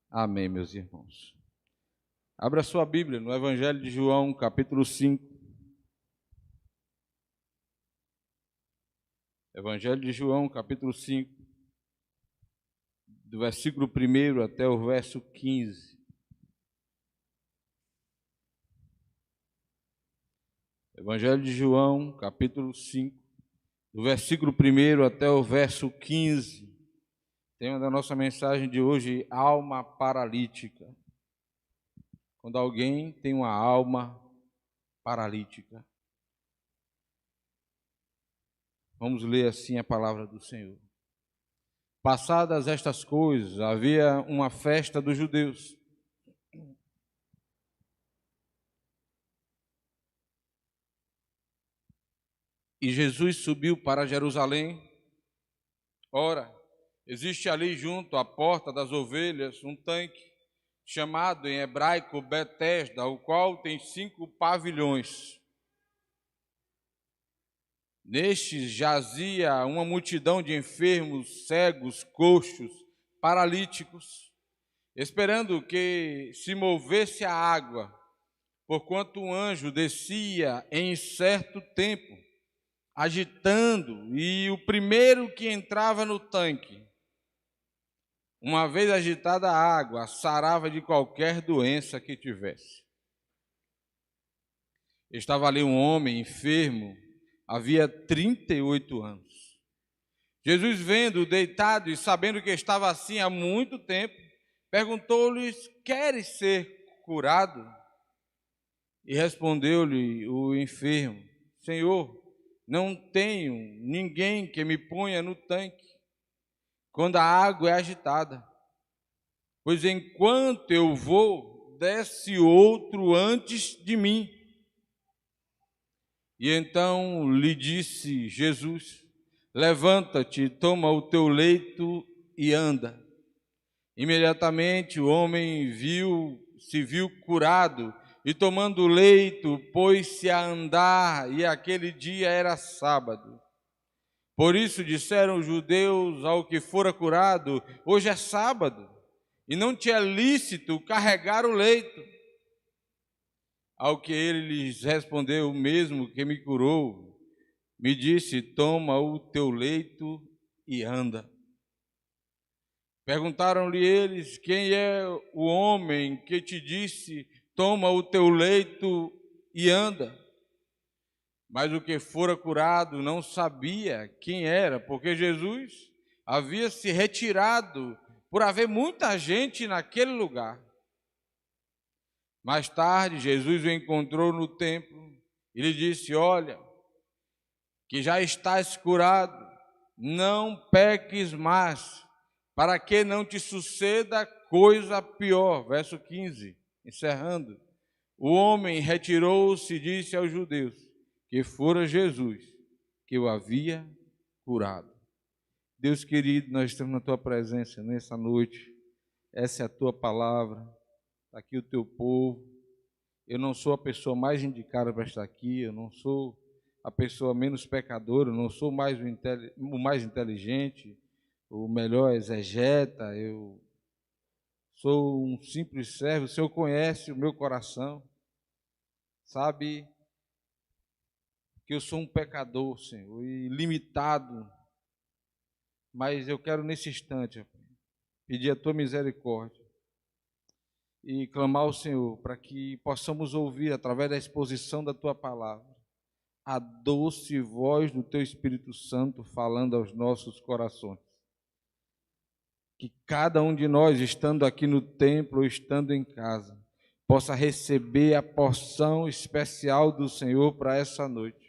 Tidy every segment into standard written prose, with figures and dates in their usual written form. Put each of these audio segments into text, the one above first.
Amém, meus irmãos. Abra sua Bíblia no Evangelho de João, capítulo 5. Evangelho de João, capítulo 5, do versículo 1 até o verso 15. Evangelho de João, capítulo 5, do versículo 1 até o verso 15. Tema da nossa mensagem de hoje: alma paralítica. Quando alguém tem uma alma paralítica. Vamos ler assim a palavra do Senhor. Passadas estas coisas, havia uma festa dos judeus. E Jesus subiu para Jerusalém. Ora, existe ali junto à porta das ovelhas um tanque, chamado em hebraico Betesda, o qual tem 5 pavilhões. Nestes jazia uma multidão de enfermos, cegos, coxos, paralíticos, esperando que se movesse a água, porquanto um anjo descia em certo tempo, agitando, e o primeiro que entrava no tanque, uma vez agitada a água, sarava de qualquer doença que tivesse. Estava ali um homem enfermo, havia 38 anos. Jesus, vendo-o deitado e sabendo que estava assim há muito tempo, perguntou-lhes: queres ser curado? E respondeu-lhe o enfermo: Senhor, não tenho ninguém que me ponha no tanque quando a água é agitada, pois enquanto eu vou, desce outro antes de mim. E então lhe disse Jesus: levanta-te, toma o teu leito e anda. Imediatamente o homem se viu curado, e tomando o leito, pôs-se a andar, e aquele dia era sábado. Por isso disseram os judeus ao que fora curado: hoje é sábado, e não te é lícito carregar o leito. Ao que ele lhes respondeu: o mesmo que me curou, me disse: toma o teu leito e anda. Perguntaram-lhe eles: quem é o homem que te disse: toma o teu leito e anda? Mas o que fora curado não sabia quem era, porque Jesus havia se retirado por haver muita gente naquele lugar. Mais tarde, Jesus o encontrou no templo e lhe disse: olha, que já estás curado, não peques mais, para que não te suceda coisa pior. Verso 15, encerrando. O homem retirou-se e disse aos judeus que fora Jesus que o havia curado. Deus querido, nós estamos na tua presença nessa noite. Essa é a tua palavra, está aqui o teu povo. Eu não sou a pessoa mais indicada para estar aqui, eu não sou a pessoa menos pecadora, eu não sou o mais inteligente, o melhor exegeta, eu sou um simples servo. O Senhor conhece o meu coração, sabe que eu sou um pecador, Senhor, e limitado, mas eu quero nesse instante pedir a tua misericórdia e clamar ao Senhor para que possamos ouvir, através da exposição da tua palavra, a doce voz do teu Espírito Santo falando aos nossos corações. Que cada um de nós, estando aqui no templo ou estando em casa, possa receber a porção especial do Senhor para essa noite.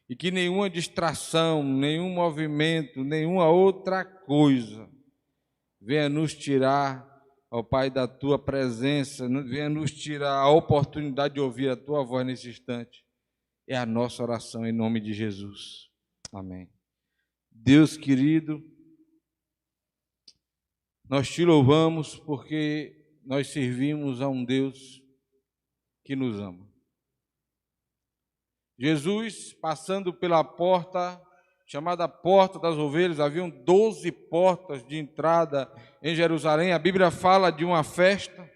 E que nenhuma distração, nenhum movimento, nenhuma outra coisa venha nos tirar, ó Pai, da tua presença, venha nos tirar a oportunidade de ouvir a tua voz nesse instante. É a nossa oração em nome de Jesus. Amém. Deus querido, nós te louvamos porque nós servimos a um Deus que nos ama. Jesus, passando pela porta chamada Porta das Ovelhas. Haviam 12 portas de entrada em Jerusalém. A Bíblia fala de uma festa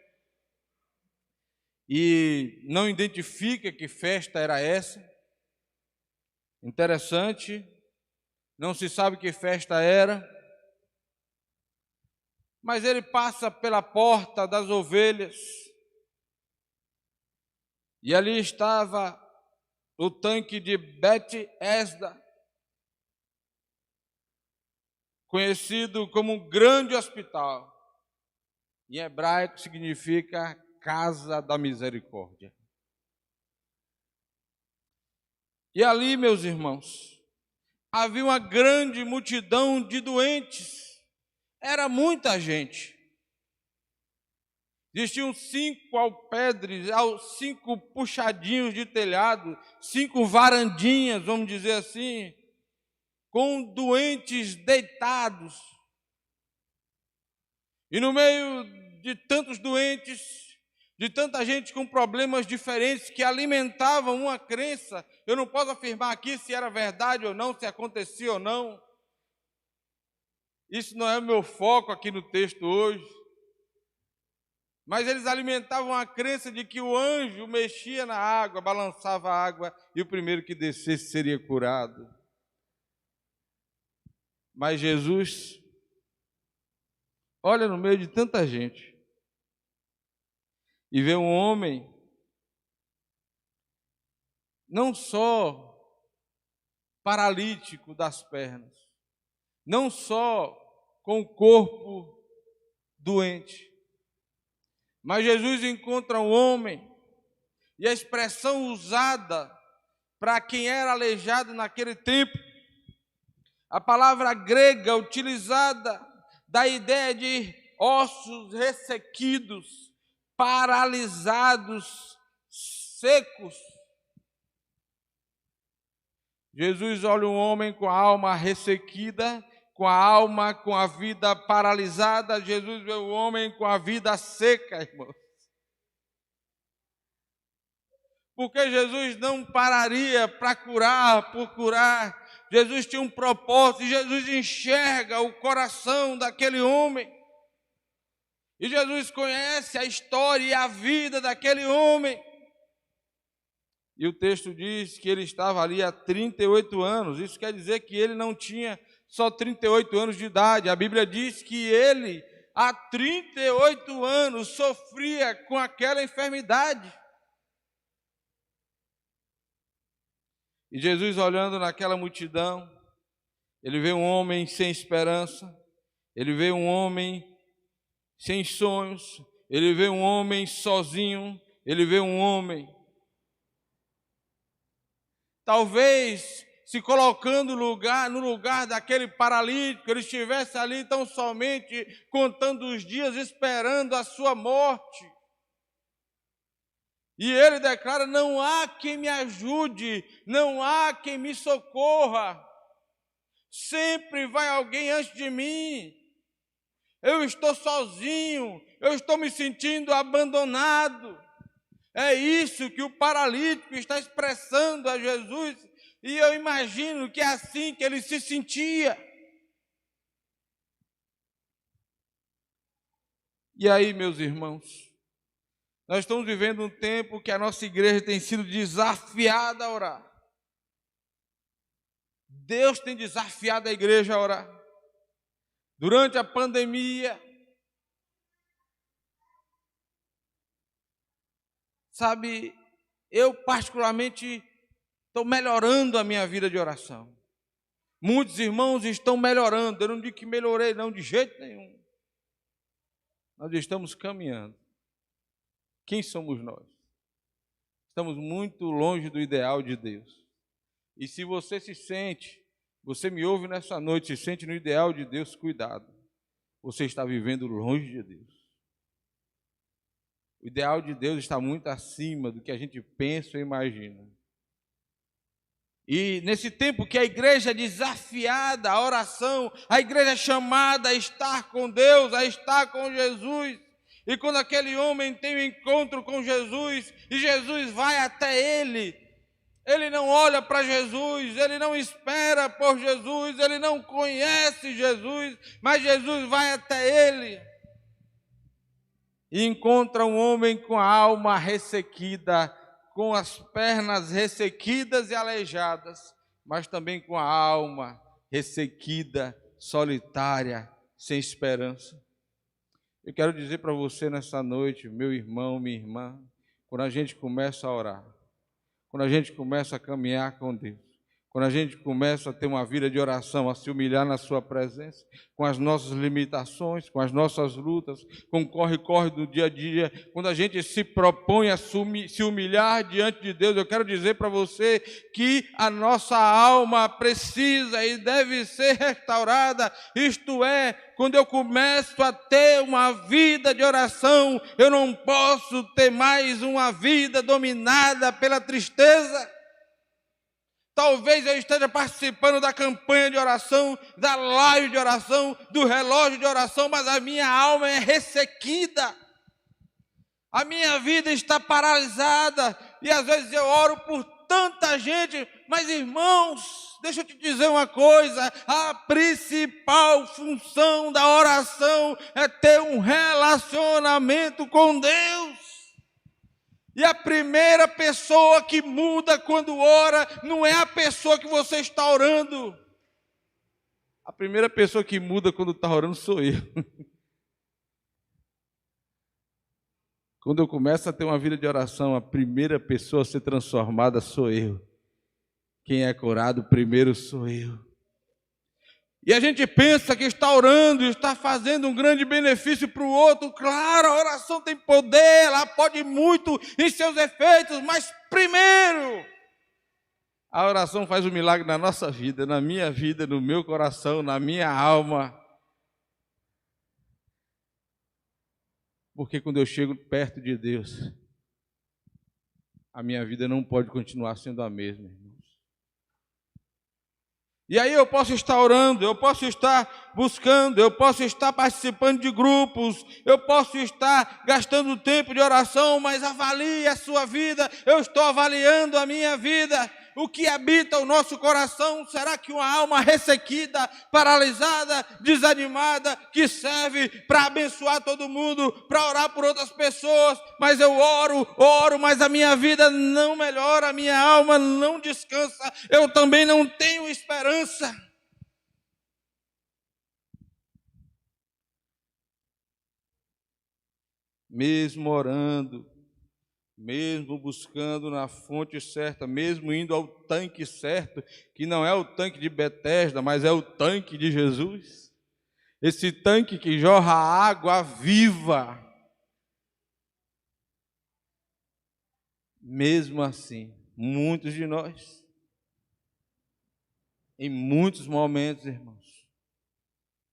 e não identifica que festa era essa. Interessante, não se sabe que festa era, mas ele passa pela Porta das Ovelhas e ali estava o tanque de Bet-Esda, conhecido como um grande hospital. Em hebraico significa Casa da Misericórdia. E ali, meus irmãos, havia uma grande multidão de doentes. Era muita gente. Existiam 5 alpedres, 5 puxadinhos de telhado, 5 varandinhas, vamos dizer assim, com doentes deitados. E no meio de tantos doentes, de tanta gente com problemas diferentes que alimentavam uma crença, eu não posso afirmar aqui se era verdade ou não, se acontecia ou não. Isso não é o meu foco aqui no texto hoje. Mas eles alimentavam a crença de que o anjo mexia na água, balançava a água e o primeiro que descesse seria curado. Mas Jesus olha no meio de tanta gente e vê um homem não só paralítico das pernas, não só com o corpo doente, mas Jesus encontra um homem, e a expressão usada para quem era aleijado naquele tempo, a palavra grega utilizada dá a ideia de ossos ressequidos, paralisados, secos. Jesus olha um homem com a alma ressequida, com a vida paralisada. Jesus vê o homem com a vida seca, irmãos. Porque Jesus não pararia para curar por curar. Jesus tinha um propósito, e Jesus enxerga o coração daquele homem. E Jesus conhece a história e a vida daquele homem. E o texto diz que ele estava ali há 38 anos. Isso quer dizer que ele não tinha só 38 anos de idade. A Bíblia diz que ele, há 38 anos, sofria com aquela enfermidade. E Jesus, olhando naquela multidão, ele vê um homem sem esperança, ele vê um homem sem sonhos, ele vê um homem sozinho, ele vê um homem, talvez se colocando no lugar daquele paralítico, ele estivesse ali tão somente contando os dias, esperando a sua morte. E ele declara: não há quem me ajude, não há quem me socorra, sempre vai alguém antes de mim, eu estou sozinho, eu estou me sentindo abandonado. É isso que o paralítico está expressando a Jesus, e eu imagino que é assim que ele se sentia. E aí, meus irmãos, nós estamos vivendo um tempo que a nossa igreja tem sido desafiada a orar. Deus tem desafiado a igreja a orar. Durante a pandemia, sabe, eu particularmente estou melhorando a minha vida de oração. Muitos irmãos estão melhorando. Eu não digo que melhorei, não, de jeito nenhum. Nós estamos caminhando. Quem somos nós? Estamos muito longe do ideal de Deus. E se você se sente, você me ouve nessa noite, se sente no ideal de Deus, cuidado. Você está vivendo longe de Deus. O ideal de Deus está muito acima do que a gente pensa ou imagina. E nesse tempo que a igreja é desafiada à oração, a igreja é chamada a estar com Deus, a estar com Jesus. E quando aquele homem tem um encontro com Jesus, e Jesus vai até ele, Ele não olha para Jesus, ele não espera por Jesus, ele não conhece Jesus, mas Jesus vai até ele e encontra um homem com a alma ressequida, com as pernas ressequidas e aleijadas, mas também com a alma ressequida, solitária, sem esperança. Eu quero dizer para você nessa noite, meu irmão, minha irmã, quando a gente começa a orar, quando a gente começa a caminhar com Deus, quando a gente começa a ter uma vida de oração, a se humilhar na sua presença, com as nossas limitações, com as nossas lutas, com o corre-corre do dia a dia, quando a gente se propõe a se humilhar diante de Deus, eu quero dizer para você que a nossa alma precisa e deve ser restaurada, isto é, quando eu começo a ter uma vida de oração, eu não posso ter mais uma vida dominada pela tristeza. Talvez eu esteja participando da campanha de oração, da live de oração, do relógio de oração, mas a minha alma é ressequida. A minha vida está paralisada. E às vezes eu oro por tanta gente, mas irmãos, deixa eu te dizer uma coisa, a principal função da oração é ter um relacionamento com Deus. E a primeira pessoa que muda quando ora não é a pessoa que você está orando. A primeira pessoa que muda quando está orando sou eu. Quando eu começo a ter uma vida de oração, a primeira pessoa a ser transformada sou eu. Quem é curado primeiro sou eu. E a gente pensa que está orando, está fazendo um grande benefício para o outro. Claro, a oração tem poder, ela pode muito em seus efeitos, mas primeiro, a oração faz um milagre na nossa vida, na minha vida, no meu coração, na minha alma. Porque quando eu chego perto de Deus, a minha vida não pode continuar sendo a mesma, irmãos. E aí eu posso estar orando, eu posso estar buscando, eu posso estar participando de grupos, eu posso estar gastando tempo de oração, mas avalie a sua vida, eu estou avaliando a minha vida. O que habita o nosso coração, será que uma alma ressequida, paralisada, desanimada, que serve para abençoar todo mundo, para orar por outras pessoas, mas eu oro, mas a minha vida não melhora, a minha alma não descansa, eu também não tenho esperança. Mesmo orando, mesmo buscando na fonte certa, mesmo indo ao tanque certo, que não é o tanque de Betesda, mas é o tanque de Jesus, esse tanque que jorra água viva. Mesmo assim, muitos de nós, em muitos momentos, irmãos,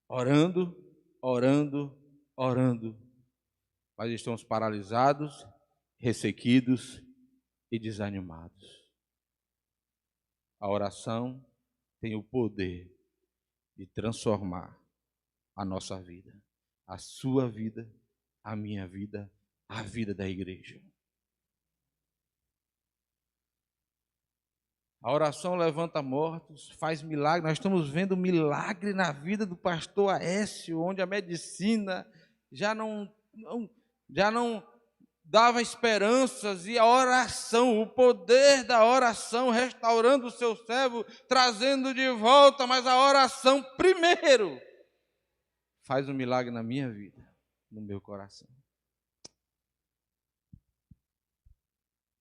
orando, mas estamos paralisados, ressequidos e desanimados. A oração tem o poder de transformar a nossa vida, a sua vida, a minha vida, a vida da igreja. A oração levanta mortos, faz milagre. Nós estamos vendo milagre na vida do pastor Aécio, onde a medicina já não dava esperanças, e a oração, o poder da oração, restaurando o seu servo, trazendo de volta, mas a oração primeiro faz um milagre na minha vida, no meu coração.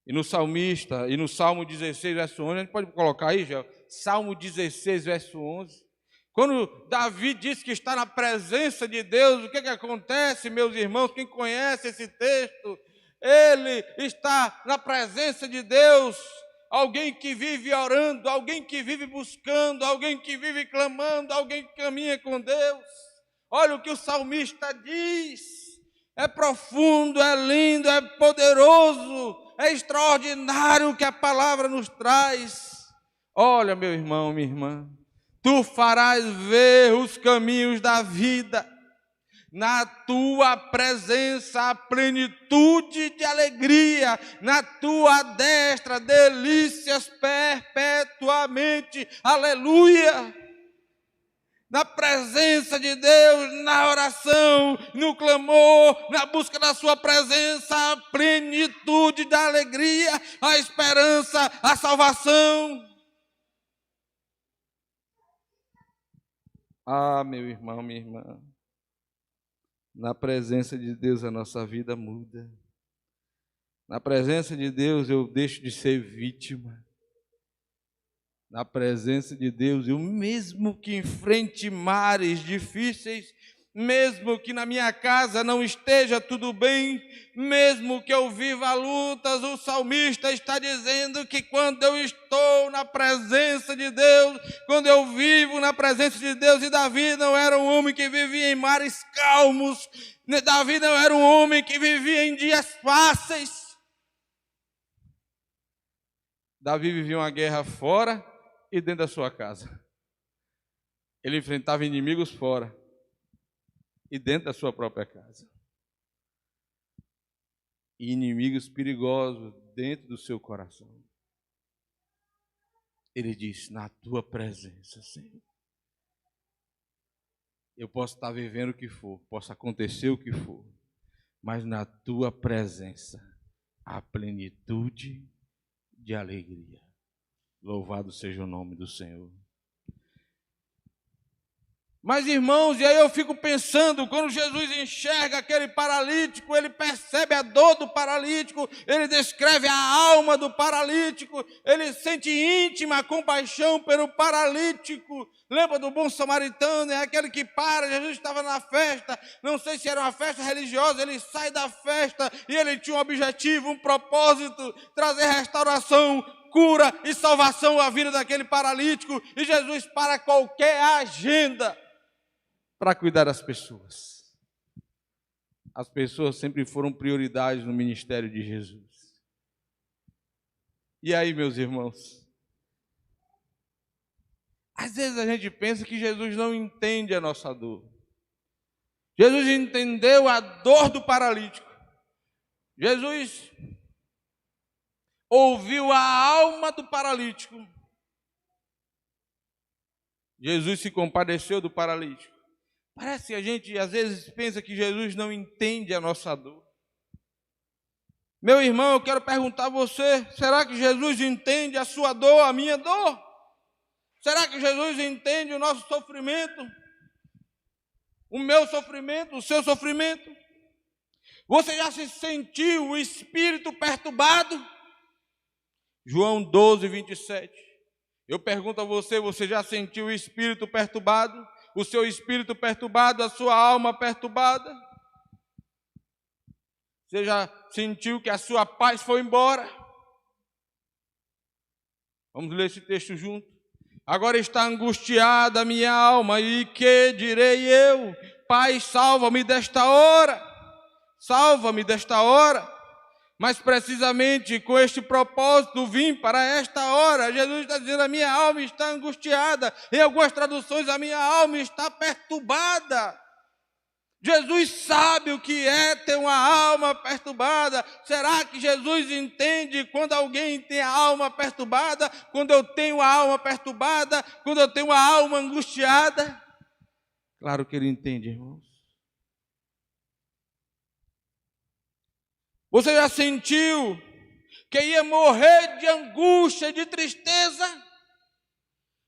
E no salmista, e no Salmo 16, verso 11, a gente pode colocar aí, já, Salmo 16, verso 11, quando Davi diz que está na presença de Deus, o que acontece, meus irmãos? Quem conhece esse texto, ele está na presença de Deus, alguém que vive orando, alguém que vive buscando, alguém que vive clamando, alguém que caminha com Deus. Olha o que o salmista diz, é profundo, é lindo, é poderoso, é extraordinário o que a palavra nos traz. Olha, meu irmão, minha irmã, tu farás ver os caminhos da vida, Na tua presença há plenitude de alegria, na tua destra delícias perpetuamente. Aleluia! Na presença de Deus, na oração, no clamor, na busca da sua presença, a plenitude da alegria, a esperança, a salvação. Ah, meu irmão, minha irmã, na presença de Deus a nossa vida muda. Na presença de Deus eu deixo de ser vítima. Na presença de Deus, eu mesmo que enfrente mares difíceis, mesmo que na minha casa não esteja tudo bem, mesmo que eu viva lutas, o salmista está dizendo que quando eu estou na presença de Deus, quando eu vivo na presença de Deus, e Davi não era um homem que vivia em mares calmos, Davi não era um homem que vivia em dias fáceis. Davi vivia uma guerra fora e dentro da sua casa. Ele enfrentava inimigos fora e dentro da sua própria casa. E inimigos perigosos dentro do seu coração. Ele disse: na tua presença, Senhor, eu posso estar vivendo o que for, possa acontecer o que for, mas na tua presença há plenitude de alegria. Louvado seja o nome do Senhor. Mas, irmãos, e aí eu fico pensando, quando Jesus enxerga aquele paralítico, ele percebe a dor do paralítico, ele descreve a alma do paralítico, ele sente íntima compaixão pelo paralítico. Lembra do bom samaritano? É aquele que para, Jesus estava na festa, não sei se era uma festa religiosa, ele sai da festa e ele tinha um objetivo, um propósito, trazer restauração, cura e salvação à vida daquele paralítico, e Jesus para qualquer agenda para cuidar das pessoas. As pessoas sempre foram prioridade no ministério de Jesus. E aí, meus irmãos, às vezes a gente pensa que Jesus não entende a nossa dor. Jesus entendeu a dor do paralítico. Jesus ouviu a alma do paralítico. Jesus se compadeceu do paralítico. Parece que a gente às vezes pensa que Jesus não entende a nossa dor. Meu irmão, eu quero perguntar a você, será que Jesus entende a sua dor, a minha dor? Será que Jesus entende o nosso sofrimento? O meu sofrimento, o seu sofrimento? Você já se sentiu o espírito perturbado? João 12, 27. Eu pergunto a você, você já sentiu o espírito perturbado? O seu espírito perturbado, a sua alma perturbada? Você já sentiu que a sua paz foi embora? Vamos ler esse texto junto. Agora está angustiada a minha alma, e que direi eu? Pai, salva-me desta hora. Salva-me desta hora. Mas precisamente com este propósito vim para esta hora. Jesus está dizendo, a minha alma está angustiada. Em algumas traduções, a minha alma está perturbada. Jesus sabe o que é ter uma alma perturbada. Será que Jesus entende quando alguém tem a alma perturbada? Quando eu tenho a alma perturbada? Quando eu tenho a alma angustiada? Claro que ele entende, irmãos. Você já sentiu que ia morrer de angústia, de tristeza?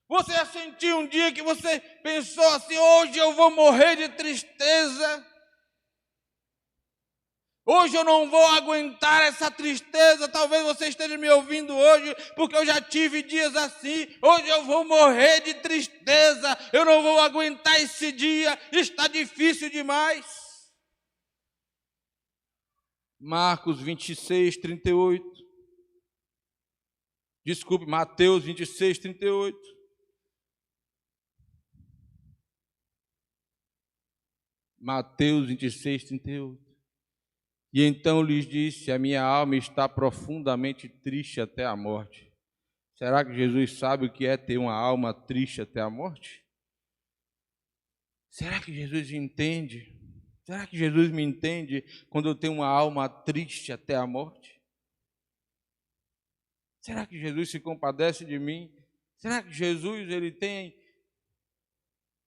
Você já sentiu um dia que você pensou assim, hoje eu vou morrer de tristeza? Hoje eu não vou aguentar essa tristeza. Talvez você esteja me ouvindo hoje, porque eu já tive dias assim. Hoje eu vou morrer de tristeza. Eu não vou aguentar esse dia. Está difícil demais. Marcos 26, 38. Desculpe, Mateus 26, 38. Mateus 26, 38. E então lhes disse, a minha alma está profundamente triste até a morte. Será que Jesus sabe o que é ter uma alma triste até a morte? Será que Jesus entende? Será que Jesus me entende quando eu tenho uma alma triste até a morte? Será que Jesus se compadece de mim? Será que Jesus ele tem,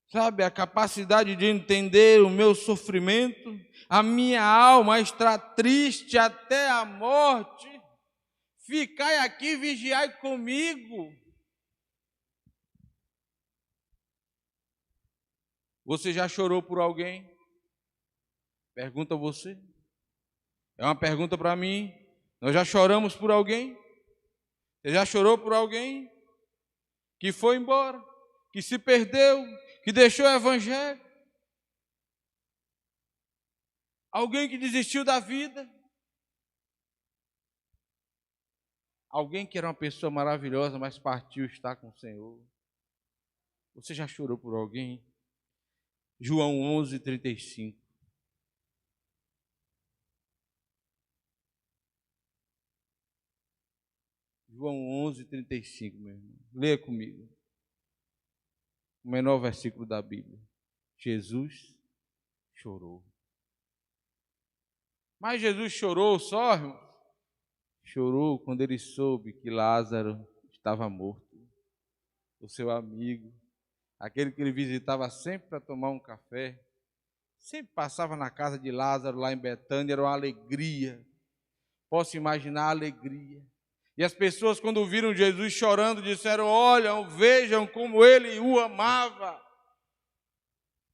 sabe, a capacidade de entender o meu sofrimento? A minha alma está triste até a morte. Ficai aqui, vigiai comigo. Você já chorou por alguém? Pergunta a você. É uma pergunta para mim. Nós já choramos por alguém? Você já chorou por alguém que foi embora, que se perdeu, que deixou o evangelho? Alguém que desistiu da vida? Alguém que era uma pessoa maravilhosa, mas partiu, está com o Senhor? Você já chorou por alguém? João 11:35. João 11:35, meu irmão. Leia comigo. O menor versículo da Bíblia. Jesus chorou. Mas Jesus chorou só, irmão? Chorou quando ele soube que Lázaro estava morto. O seu amigo, aquele que ele visitava sempre para tomar um café, sempre passava na casa de Lázaro lá em Betânia, era uma alegria. Posso imaginar a alegria. E as pessoas, quando viram Jesus chorando, disseram: olham, vejam como ele o amava.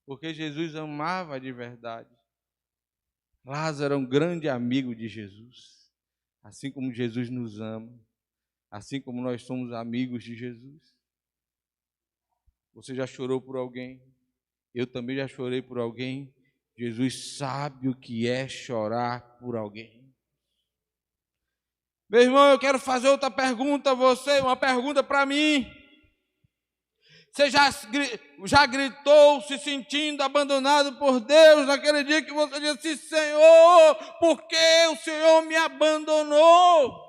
Porque Jesus amava de verdade. Lázaro é um grande amigo de Jesus. Assim como Jesus nos ama. Assim como nós somos amigos de Jesus. Você já chorou por alguém? Eu também já chorei por alguém. Jesus sabe o que é chorar por alguém. Meu irmão, eu quero fazer outra pergunta a você, uma pergunta para mim. Você já gritou se sentindo abandonado por Deus naquele dia que você disse: Senhor, por que o Senhor me abandonou?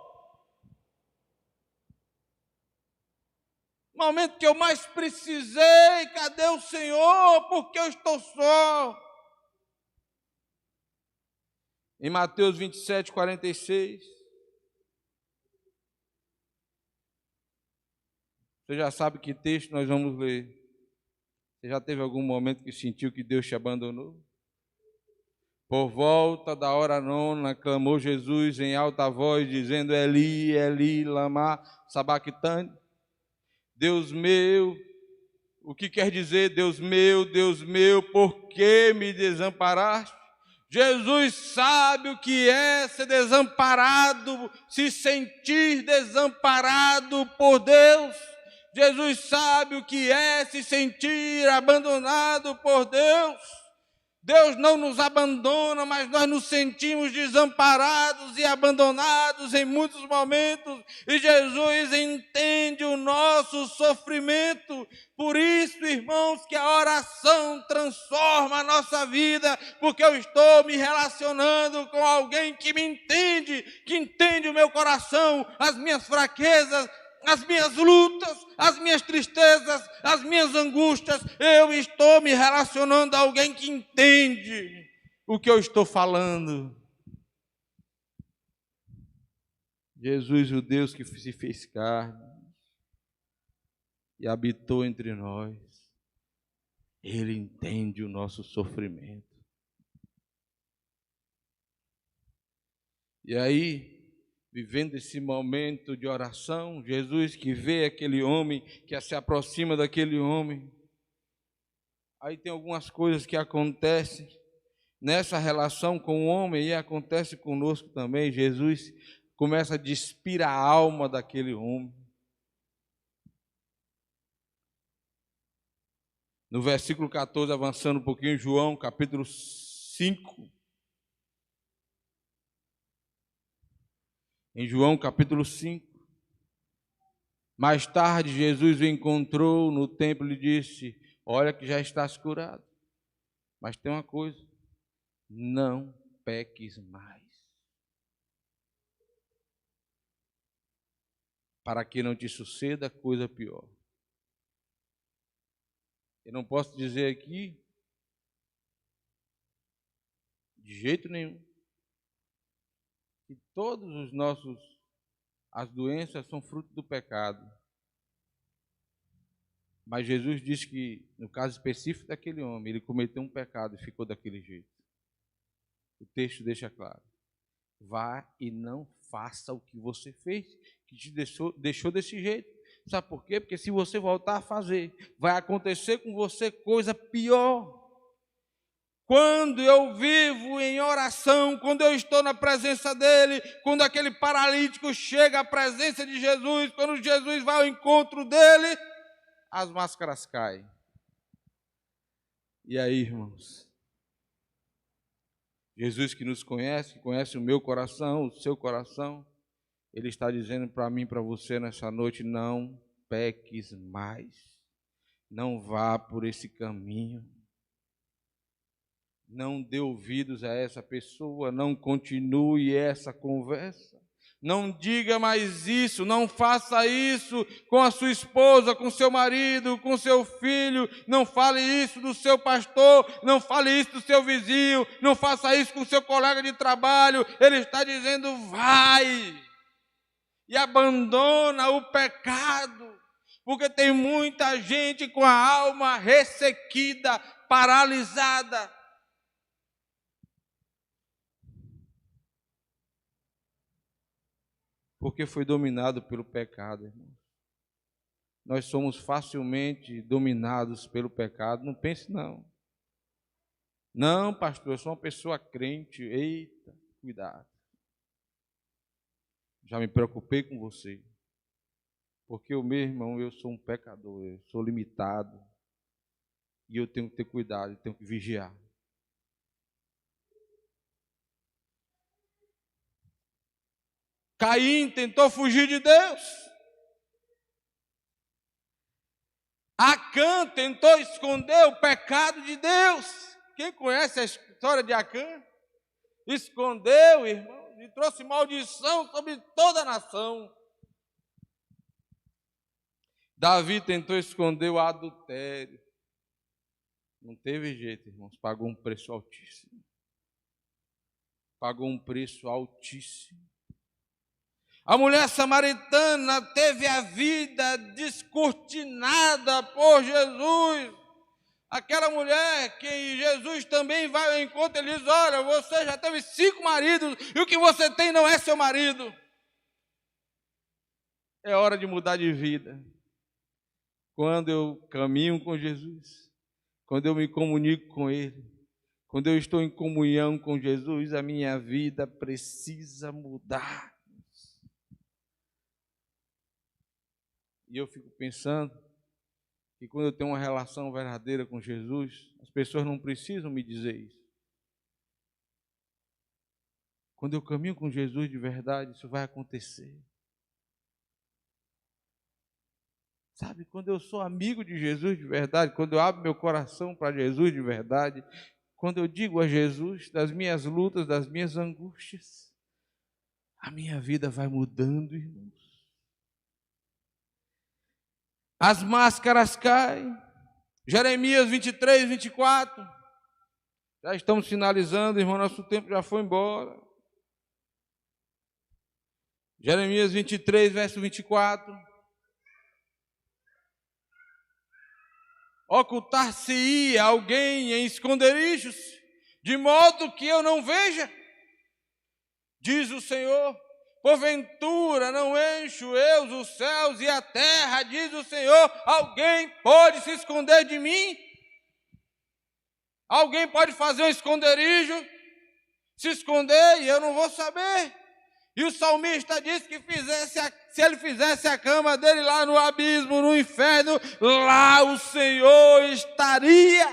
No momento que eu mais precisei, cadê o Senhor? Por que eu estou só? Em Mateus 27:46. Você já sabe que texto nós vamos ler. Você já teve algum momento que sentiu que Deus te abandonou? Por volta da hora nona, clamou Jesus em alta voz, dizendo: Eli, Eli, lama sabachthani. Deus meu, o que quer dizer Deus meu, por que me desamparaste? Jesus sabe o que é ser desamparado, se sentir desamparado por Deus. Jesus sabe o que é se sentir abandonado por Deus. Deus não nos abandona, mas nós nos sentimos desamparados e abandonados em muitos momentos. E Jesus entende o nosso sofrimento. Por isso, irmãos, que a oração transforma a nossa vida, porque eu estou me relacionando com alguém que me entende, que entende o meu coração, as minhas fraquezas, as minhas lutas, as minhas tristezas, as minhas angústias. Eu estou me relacionando a alguém que entende o que eu estou falando. Jesus, o Deus que se fez carne e habitou entre nós, Ele entende o nosso sofrimento. E aí, vivendo esse momento de oração, Jesus que vê aquele homem, que se aproxima daquele homem, aí tem algumas coisas que acontecem nessa relação com o homem e acontece conosco também. Jesus começa a despir a alma daquele homem. No versículo 14, avançando um pouquinho, João, capítulo 5. Em João, capítulo 5. Mais tarde, Jesus o encontrou no templo e disse: olha que já estás curado. Mas tem uma coisa, não peques mais, para que não te suceda coisa pior. Eu não posso dizer aqui De jeito nenhum. E todos as doenças são fruto do pecado. Mas Jesus diz que, no caso específico daquele homem, ele cometeu um pecado e ficou daquele jeito. O texto deixa claro. Vá e não faça o que você fez, que te deixou desse jeito. Sabe por quê? Porque se você voltar a fazer, vai acontecer com você coisa pior. Quando eu vivo em oração, quando eu estou na presença dele, quando aquele paralítico chega à presença de Jesus, quando Jesus vai ao encontro dele, as máscaras caem. E aí, irmãos, Jesus que nos conhece, que conhece o meu coração, o seu coração, ele está dizendo para mim, para você nessa noite, não peques mais, não vá por esse caminho, não dê ouvidos a essa pessoa, não continue essa conversa. Não diga mais isso, não faça isso com a sua esposa, com seu marido, com seu filho, não fale isso do seu pastor, não fale isso do seu vizinho, não faça isso com o seu colega de trabalho. Ele está dizendo, vai e abandona o pecado, porque tem muita gente com a alma ressequida, paralisada. Porque foi dominado pelo pecado, irmão. Nós somos facilmente dominados pelo pecado. Não pense, não. Não, pastor, eu sou uma pessoa crente. Eita, cuidado. Já me preocupei com você. Porque eu, meu irmão, eu sou um pecador, eu sou limitado. E eu tenho que ter cuidado, eu tenho que vigiar. Caim tentou fugir de Deus. Acã tentou esconder o pecado de Deus. Quem conhece a história de Acã? Escondeu, irmão, e trouxe maldição sobre toda a nação. Davi tentou esconder o adultério. Não teve jeito, irmãos, pagou um preço altíssimo. Pagou um preço altíssimo. A mulher samaritana teve a vida descortinada por Jesus. Aquela mulher que Jesus também vai ao encontro, ele diz, olha, você já teve 5 maridos e o que você tem não é seu marido. É hora de mudar de vida. Quando eu caminho com Jesus, quando eu me comunico com Ele, quando eu estou em comunhão com Jesus, a minha vida precisa mudar. E eu fico pensando que quando eu tenho uma relação verdadeira com Jesus, as pessoas não precisam me dizer isso. Quando eu caminho com Jesus de verdade, isso vai acontecer. Sabe, quando eu sou amigo de Jesus de verdade, quando eu abro meu coração para Jesus de verdade, quando eu digo a Jesus das minhas lutas, das minhas angústias, a minha vida vai mudando, irmãos. As máscaras caem. Jeremias 23, 24. Já estamos finalizando, irmão, nosso tempo já foi embora. Jeremias 23, verso 24. Ocultar-se-ia alguém em esconderijos, de modo que eu não veja, diz o Senhor. Porventura não encho eu os céus e a terra, diz o Senhor, alguém pode se esconder de mim? Alguém pode fazer um esconderijo, se esconder e eu não vou saber? E o salmista disse que se ele fizesse a cama dele lá no abismo, no inferno, lá o Senhor estaria.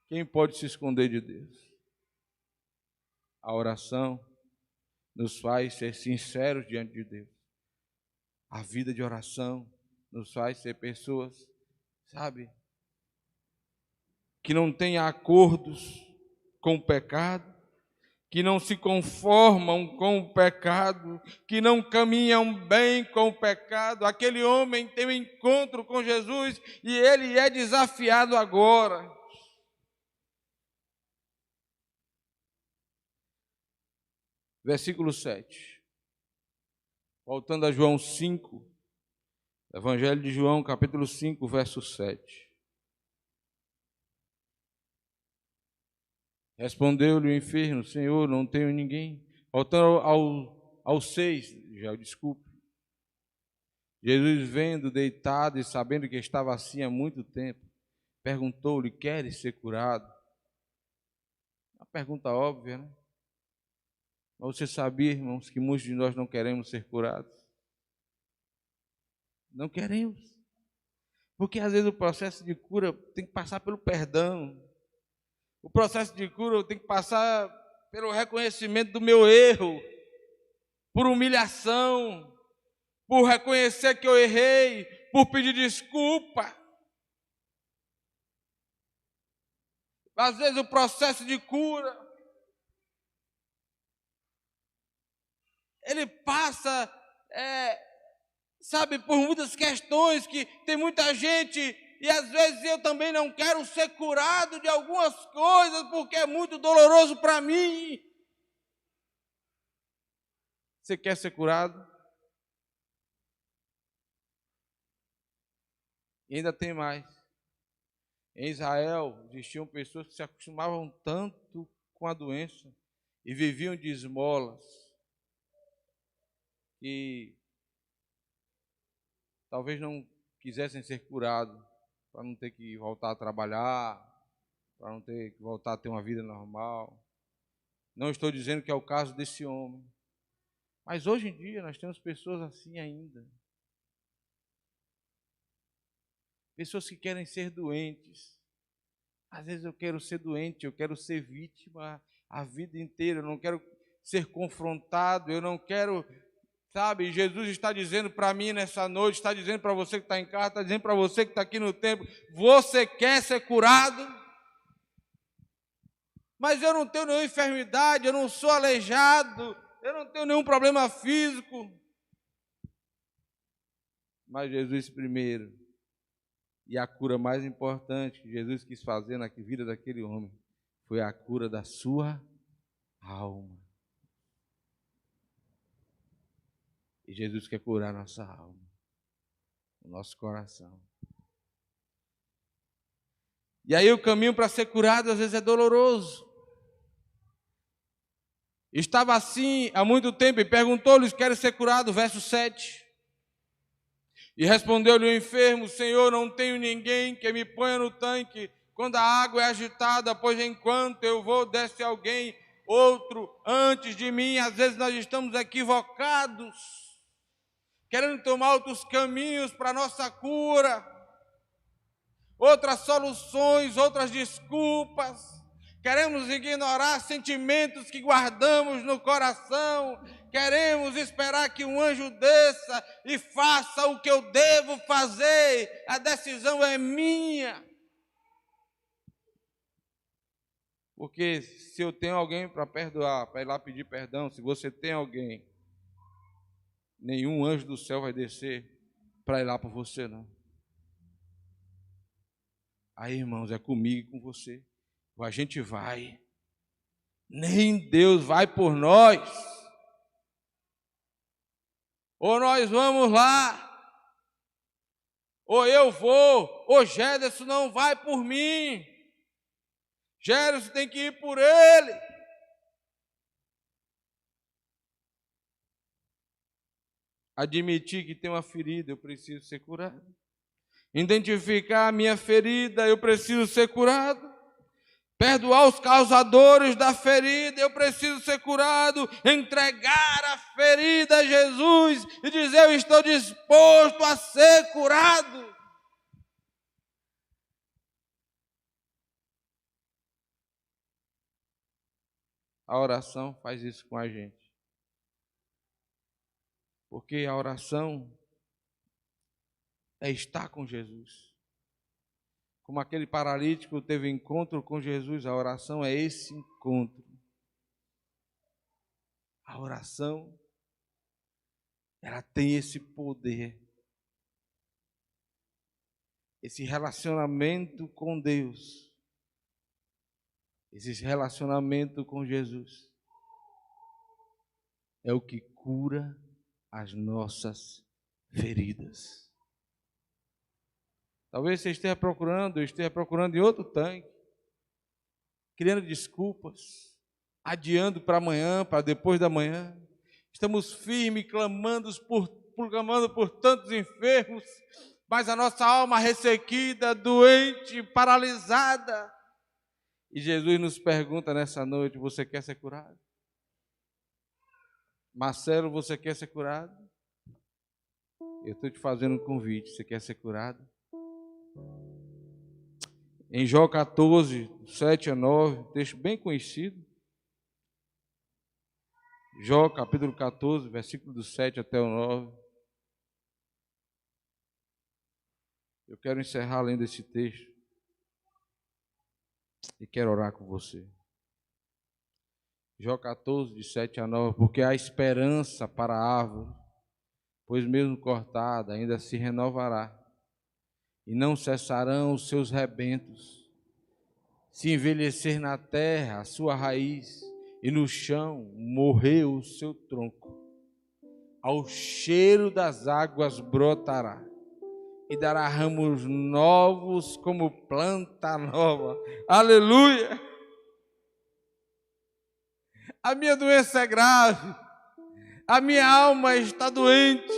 Quem pode se esconder de Deus? A oração nos faz ser sinceros diante de Deus. A vida de oração nos faz ser pessoas, sabe, que não têm acordos com o pecado, que não se conformam com o pecado, que não caminham bem com o pecado. Aquele homem tem um encontro com Jesus e ele é desafiado agora. versículo 7. Voltando a João 5, Evangelho de João, capítulo 5, verso 7. Respondeu-lhe o enfermo: Senhor, não tenho ninguém. Voltando ao 6, já desculpe. Jesus, vendo deitado e sabendo que estava assim há muito tempo, perguntou-lhe: queres ser curado? Uma pergunta óbvia, né? Mas você sabia, irmãos, que muitos de nós não queremos ser curados? Não queremos. Porque às vezes o processo de cura tem que passar pelo perdão. O processo de cura tem que passar pelo reconhecimento do meu erro, por humilhação, por reconhecer que eu errei, por pedir desculpa. Às vezes o processo de cura, ele passa, sabe, por muitas questões que tem muita gente, e às vezes eu também não quero ser curado de algumas coisas, porque é muito doloroso para mim. Você quer ser curado? E ainda tem mais. Em Israel existiam pessoas que se acostumavam tanto com a doença e viviam de esmolas, que talvez não quisessem ser curados, para não ter que voltar a trabalhar, para não ter que voltar a ter uma vida normal. Não estou dizendo que é o caso desse homem, mas hoje em dia nós temos pessoas assim ainda. Pessoas que querem ser doentes. Às vezes eu quero ser doente, eu quero ser vítima a vida inteira, eu não quero ser confrontado, eu não quero, sabe? Jesus está dizendo para mim nessa noite, está dizendo para você que está em casa, está dizendo para você que está aqui no templo: você quer ser curado? Mas eu não tenho nenhuma enfermidade, eu não sou aleijado, eu não tenho nenhum problema físico. Mas Jesus primeiro. E a cura mais importante que Jesus quis fazer na vida daquele homem foi a cura da sua alma. E Jesus quer curar nossa alma, o nosso coração. E aí o caminho para ser curado às vezes é doloroso. Estava assim há muito tempo e perguntou-lhes: querem ser curado? Verso 7. E respondeu-lhe o enfermo: Senhor, não tenho ninguém que me ponha no tanque quando a água é agitada, pois enquanto eu vou, desce alguém, outro antes de mim. Às vezes nós estamos equivocados, querendo tomar outros caminhos para a nossa cura, outras soluções, outras desculpas. Queremos ignorar sentimentos que guardamos no coração. Queremos esperar que um anjo desça e faça o que eu devo fazer. A decisão é minha. Porque se eu tenho alguém para perdoar, para ir lá pedir perdão, se você tem alguém, nenhum anjo do céu vai descer para ir lá por você, não. Aí, irmãos, é comigo e com você. Ou a gente vai. Nem Deus vai por nós. Ou nós vamos lá, ou eu vou, ou Gederson não vai por mim. Gederson tem que ir por ele. Admitir que tem uma ferida, eu preciso ser curado. Identificar a minha ferida, eu preciso ser curado. Perdoar os causadores da ferida, eu preciso ser curado. Entregar a ferida a Jesus e dizer: eu estou disposto a ser curado. A oração faz isso com a gente. Porque a oração é estar com Jesus. Como aquele paralítico teve encontro com Jesus, a oração é esse encontro. A oração, ela tem esse poder, esse relacionamento com Deus, esse relacionamento com Jesus. é o que cura as nossas feridas. Talvez você esteja procurando, eu esteja procurando em outro tanque, criando desculpas, adiando para amanhã, para depois da manhã. Estamos firmes, clamando por tantos enfermos, mas a nossa alma ressequida, doente, paralisada. E Jesus nos pergunta nessa noite: você quer ser curado? Marcelo, você quer ser curado? Eu estou te fazendo um convite, você quer ser curado? Em Jó 14, 7 a 9, texto bem conhecido. Jó capítulo 14, versículo do 7 até o 9. Eu quero encerrar lendo esse texto e quero orar com você. Jó 14, de 7 a 9, porque há esperança para a árvore, pois mesmo cortada ainda se renovará, e não cessarão os seus rebentos. Se envelhecer na terra a sua raiz, e no chão morreu o seu tronco, ao cheiro das águas brotará, e dará ramos novos como planta nova. Aleluia! A minha doença é grave, a minha alma está doente,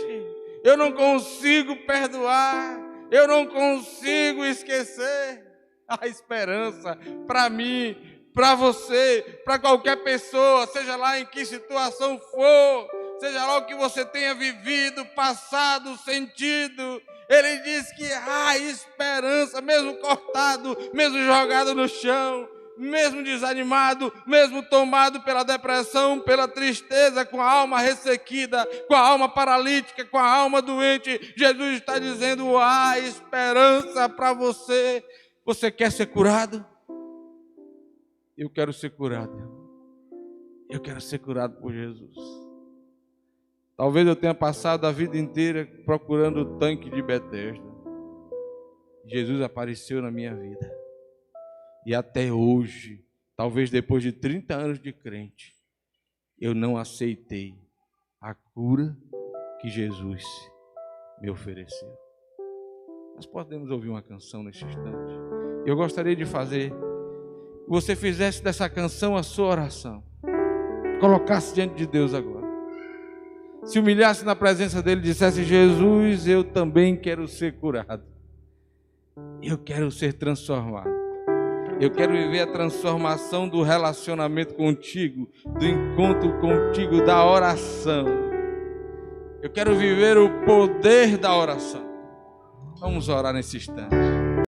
eu não consigo perdoar, eu não consigo esquecer. A esperança para mim, para você, para qualquer pessoa, seja lá em que situação for, seja lá o que você tenha vivido, passado, sentido, ele diz que há esperança, mesmo cortado, mesmo jogado no chão, mesmo desanimado, mesmo tomado pela depressão, pela tristeza, com a alma ressequida, com a alma paralítica, com a alma doente, Jesus está dizendo: há esperança para você. Você quer ser curado? Eu quero ser curado. Eu quero ser curado por Jesus. Talvez eu tenha passado a vida inteira procurando o tanque de Betesda. Jesus apareceu na minha vida. E até hoje, talvez depois de 30 anos de crente, eu não aceitei a cura que Jesus me ofereceu. Nós podemos ouvir uma canção neste instante. Eu gostaria de fazer que você fizesse dessa canção a sua oração. Colocasse diante de Deus agora. Se humilhasse na presença dele e dissesse: Jesus, eu também quero ser curado. Eu quero ser transformado. Eu quero viver a transformação do relacionamento contigo, do encontro contigo, da oração. Eu quero viver o poder da oração. Vamos orar nesse instante.